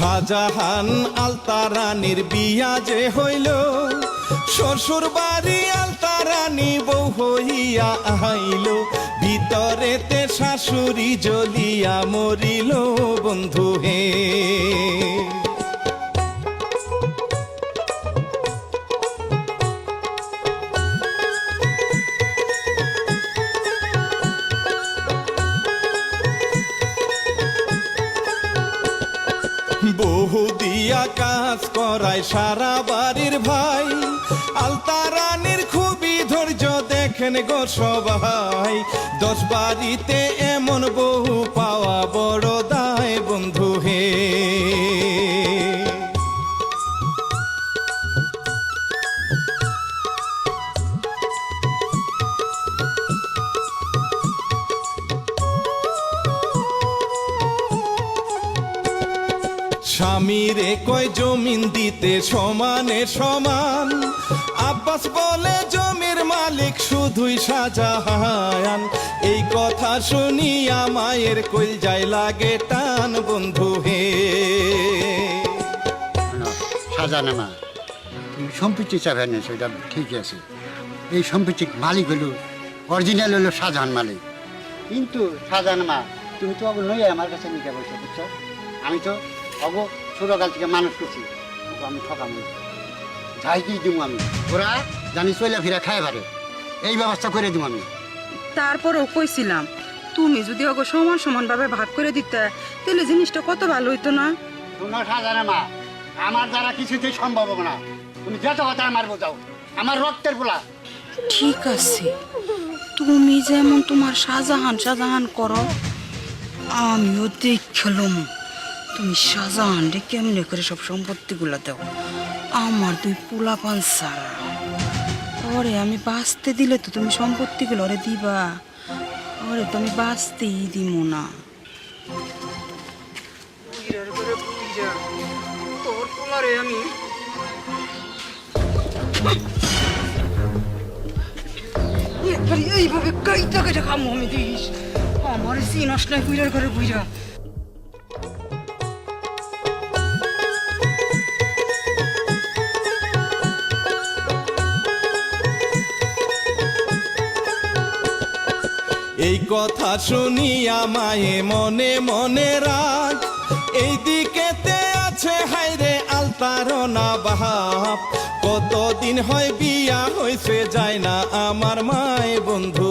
শাহজাহান আলতারানীর বিয়া যে হইল, শ্বশুর বাড়ি আলতারানী বউ হইয়া আইল, ভিতরেতে শাশুড়ি জ্বলিয়া মরিল বন্ধু হে। বহু দিয়া কাজ করায় সারা বাড়ির ভাই, আলতারানীর খুবই ধৈর্য দেখেন গো সবাই। 10 বাড়িতে এমন বহু পাওয়া বড় দায় বন্ধু হে। স্বামীরে কয় জমিন দিতে সমানে সমান, আব্বাস বলে জমির মালিক শুধুই শাহজাহান। এই কথা শুনিয়া মায়ের কলজায় লাগে টান বন্ধু হে। শাহজাহান মা, তুমি সম্পত্তি চাবে না সেটা ঠিক আছে, এই সম্পত্তির মালিক হলো অরিজিনাল হলো শাহজাহান মালিক। কিন্তু শাহজাহান মা, তুমি তো অগো নই আমার কাছে নিতে বসে, বুঝছো? আমি তো অগো ছোটকাল থেকে মানুষ করছি, আমি ঠকাম যাই কি দিব আমি, ওরা জানি চলে ফিরা খায় পারে, এই ব্যবস্থা করে দিব আমি। তারপরেও কইছিলাম তুমি যদি ওকে সমান সমান ভাবে ভাগ করে দিতে তাহলে জিনিসটা কত ভালো হইতো না? শোনো শাহজাহান মা, আমার দ্বারা কিছুতেই সম্ভব হবে না, তুমি যত কথা আমার বোঝাও, আমার রক্তের পোলা। ঠিক আছে, তুমি যেমন তোমার শাহজাহান শাহজাহান করো, আমিও দেখলাম তুমি শাহজাহান রে কেমনে করে সব সম্পত্তিগুলো দাও। আমার 2 পোলাপান ছাড়া ওরে আমি বাঁচতে দিলে তো তুমি সম্পত্তিগুলো ওরে দিবা, ওরে তো আমি বাঁচতেই দিব না। তোর পোলারে আমি এইভাবে কাইটা কাইটা খামো আমি, দিস আমার চিনস নাই বুইরার ঘরে বুইরা। এই কথা শুনিয়া মায়ে মনে মনে রাগ, এই দিকেতে আছে হাইরে আলতারনা বাপ। কতদিন হয় বিয়া হইছে যায় না আমার মায়ে বন্ধু